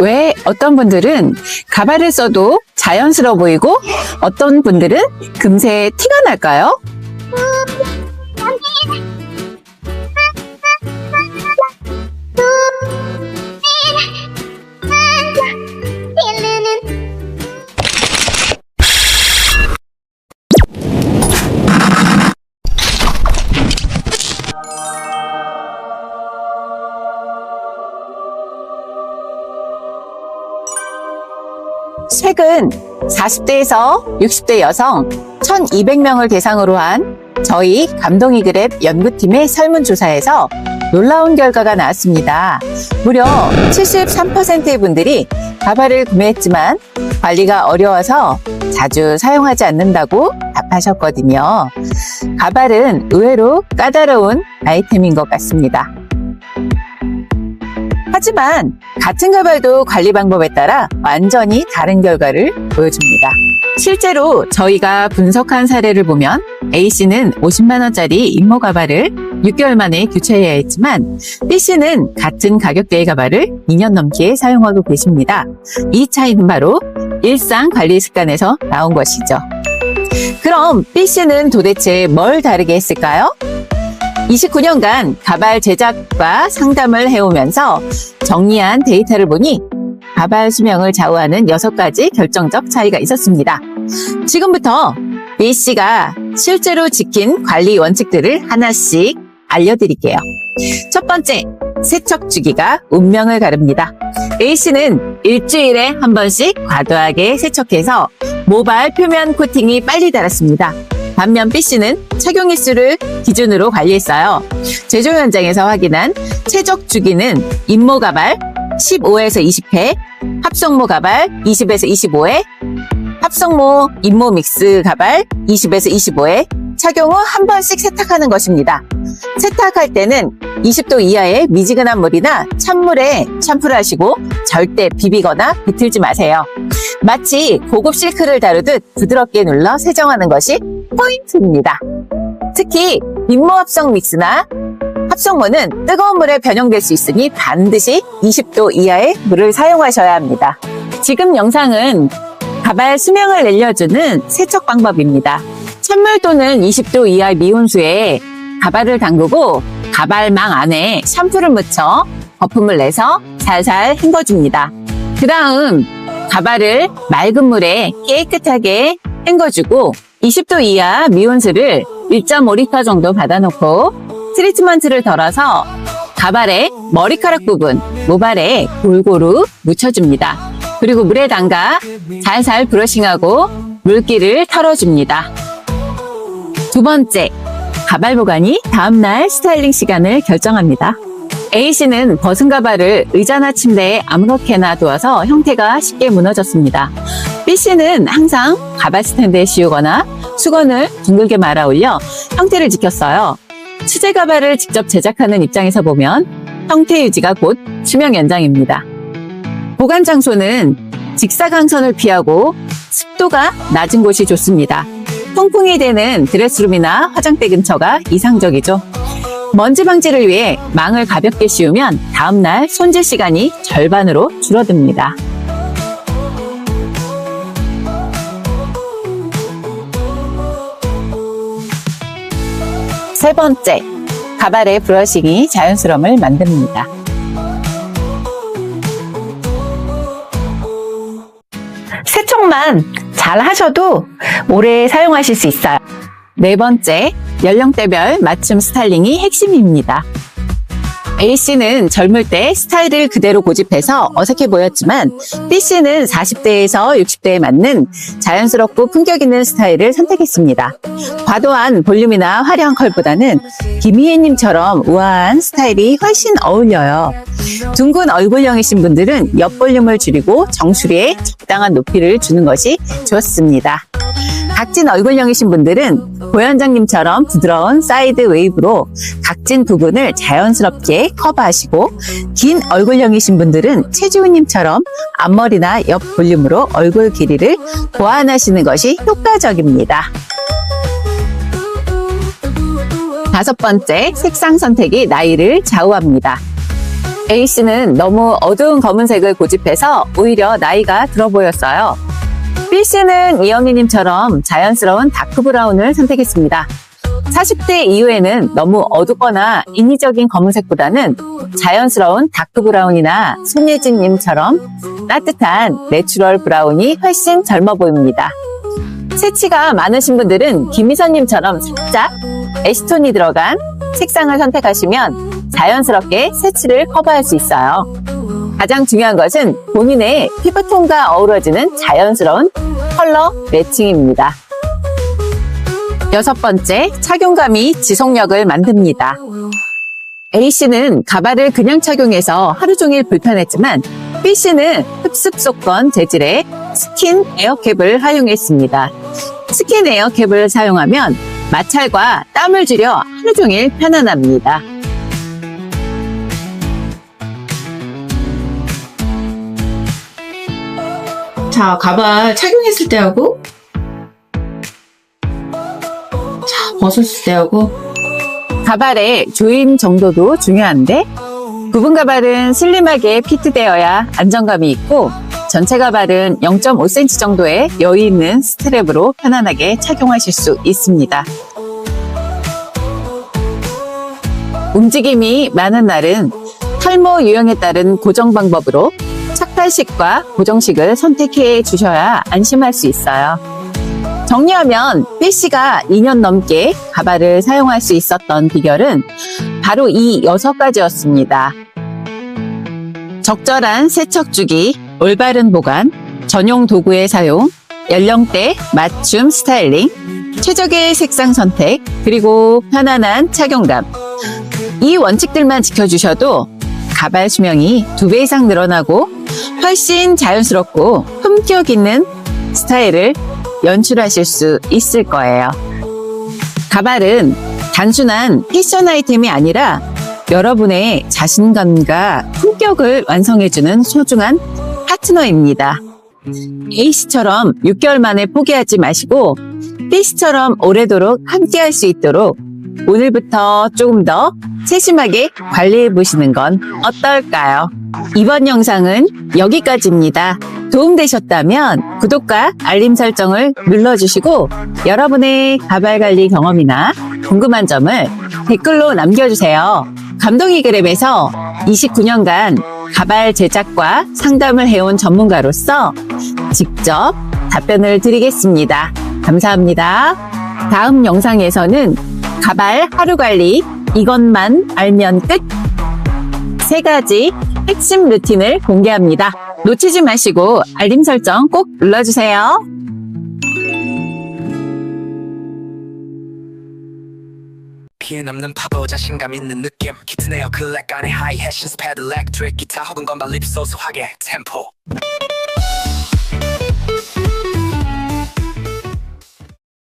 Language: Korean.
왜 어떤 분들은 가발을 써도 자연스러워 보이고 어떤 분들은 금세 티가 날까요? 최근 40대에서 60대 여성 1,200명을 대상으로 한 저희 감동이 그랩 연구팀의 설문조사에서 놀라운 결과가 나왔습니다. 무려 73%의 분들이 가발을 구매했지만 관리가 어려워서 자주 사용하지 않는다고 답하셨거든요. 가발은 의외로 까다로운 아이템인 것 같습니다. 하지만 같은 가발도 관리 방법에 따라 완전히 다른 결과를 보여줍니다. 실제로 저희가 분석한 사례를 보면 A씨는 50만원짜리 임모 가발을 6개월 만에 교체해야 했지만 B씨는 같은 가격대의 가발을 2년 넘게 사용하고 계십니다. 이 차이는 바로 일상 관리 습관에서 나온 것이죠. 그럼 B씨는 도대체 뭘 다르게 했을까요? 29년간 가발 제작과 상담을 해오면서 정리한 데이터를 보니 가발 수명을 좌우하는 6가지 결정적 차이가 있었습니다. 지금부터 B씨가 실제로 지킨 관리 원칙들을 하나씩 알려드릴게요. 첫 번째, 세척 주기가 운명을 가릅니다. A씨는 일주일에 한 번씩 과도하게 세척해서 모발 표면 코팅이 빨리 닳았습니다. 반면 B씨는 착용 횟수를 기준으로 관리했어요. 제조 현장에서 확인한 최적 주기는 임모 가발 15에서 20회, 합성모 가발 20에서 25회, 합성모 임모 믹스 가발 20에서 25회, 착용 후 한 번씩 세탁하는 것입니다. 세탁할 때는 20도 이하의 미지근한 물이나 찬물에 샴푸를 하시고 절대 비비거나 비틀지 마세요. 마치 고급 실크를 다루듯 부드럽게 눌러 세정하는 것이 포인트입니다. 특히 임모 합성 믹스나 합성모는 뜨거운 물에 변형될 수 있으니 반드시 20도 이하의 물을 사용하셔야 합니다. 지금 영상은 가발 수명을 알려주는 세척 방법입니다. 찬물 또는 20도 이하 미온수에 가발을 담그고 가발망 안에 샴푸를 묻혀 거품을 내서 살살 헹궈줍니다. 그 다음 가발을 맑은 물에 깨끗하게 헹궈주고 20도 이하 미온수를 1.5리터 정도 받아놓고 트리트먼트를 덜어서 가발의 머리카락 부분, 모발에 골고루 묻혀줍니다. 그리고 물에 담가 살살 브러싱하고 물기를 털어줍니다. 두 번째, 가발 보관이 다음날 스타일링 시간을 결정합니다. A씨는 벗은 가발을 의자나 침대에 아무렇게나 두어서 형태가 쉽게 무너졌습니다. B씨는 항상 가발 스탠드에 씌우거나 수건을 둥글게 말아 올려 형태를 지켰어요. 수제 가발을 직접 제작하는 입장에서 보면 형태 유지가 곧 수명 연장입니다. 보관 장소는 직사광선을 피하고 습도가 낮은 곳이 좋습니다. 통풍이 되는 드레스룸이나 화장대 근처가 이상적이죠. 먼지 방지를 위해 망을 가볍게 씌우면 다음날 손질 시간이 절반으로 줄어듭니다. 세 번째, 가발의 브러싱이 자연스러움을 만듭니다. 세척만 잘 하셔도 오래 사용하실 수 있어요. 네 번째, 연령대별 맞춤 스타일링이 핵심입니다. A씨는 젊을 때 스타일을 그대로 고집해서 어색해 보였지만 B씨는 40대에서 60대에 맞는 자연스럽고 품격 있는 스타일을 선택했습니다. 과도한 볼륨이나 화려한 컬보다는 김희애님처럼 우아한 스타일이 훨씬 어울려요. 둥근 얼굴형이신 분들은 옆 볼륨을 줄이고 정수리에 적당한 높이를 주는 것이 좋습니다. 각진 얼굴형이신 분들은 고현정님처럼 부드러운 사이드 웨이브로 각진 부분을 자연스럽게 커버하시고, 긴 얼굴형이신 분들은 최지훈님처럼 앞머리나 옆 볼륨으로 얼굴 길이를 보완하시는 것이 효과적입니다. 다섯 번째, 색상 선택이 나이를 좌우합니다. A씨는 너무 어두운 검은색을 고집해서 오히려 나이가 들어 보였어요. B씨는 이영희님처럼 자연스러운 다크브라운을 선택했습니다. 40대 이후에는 너무 어둡거나 인위적인 검은색보다는 자연스러운 다크브라운이나 손예진님처럼 따뜻한 내추럴 브라운이 훨씬 젊어 보입니다. 새치가 많으신 분들은 김희선님처럼 살짝 애시톤이 들어간 색상을 선택하시면 자연스럽게 새치를 커버할 수 있어요. 가장 중요한 것은 본인의 피부톤과 어우러지는 자연스러운 컬러 매칭입니다. 6번째, 착용감이 지속력을 만듭니다. A씨는 가발을 그냥 착용해서 하루 종일 불편했지만 B씨는 흡습 속건 재질의 스킨 에어캡을 사용했습니다. 스킨 에어캡을 사용하면 마찰과 땀을 줄여 하루 종일 편안합니다. 자, 가발 착용했을 때하고 벗었을 때하고 가발의 조임 정도도 중요한데 부분 가발은 슬림하게 피트되어야 안정감이 있고 전체 가발은 0.5cm 정도의 여유 있는 스트랩으로 편안하게 착용하실 수 있습니다. 움직임이 많은 날은 탈모 유형에 따른 고정 방법으로 착팔식과 고정식을 선택해 주셔야 안심할 수 있어요. 정리하면 B씨가 2년 넘게 가발을 사용할 수 있었던 비결은 바로 이 6가지였습니다. 적절한 세척 주기, 올바른 보관, 전용 도구의 사용, 연령대 맞춤 스타일링, 최적의 색상 선택, 그리고 편안한 착용감. 이 원칙들만 지켜주셔도 가발 수명이 2배 이상 늘어나고 훨씬 자연스럽고 품격 있는 스타일을 연출하실 수 있을 거예요. 가발은 단순한 패션 아이템이 아니라 여러분의 자신감과 품격을 완성해주는 소중한 파트너입니다. A씨처럼 6개월 만에 포기하지 마시고 B씨처럼 오래도록 함께할 수 있도록 오늘부터 조금 더 세심하게 관리해 보시는 건 어떨까요? 이번 영상은 여기까지입니다. 도움되셨다면 구독과 알림 설정을 눌러주시고 여러분의 가발 관리 경험이나 궁금한 점을 댓글로 남겨주세요. 감동이 그랩에서 29년간 가발 제작과 상담을 해온 전문가로서 직접 답변을 드리겠습니다. 감사합니다. 다음 영상에서는 가발 하루 관리 이것만 알면 끝 3가지 핵심 루틴을 공개합니다. 놓치지 마시고 알림 설정 꼭 눌러주세요. 피해 남는 파도 자신감 있는 느낌 키트네어 클렉 안에 하이햇 신스패드 렉트릭 기타 혹은 건반 립소스 화계 템포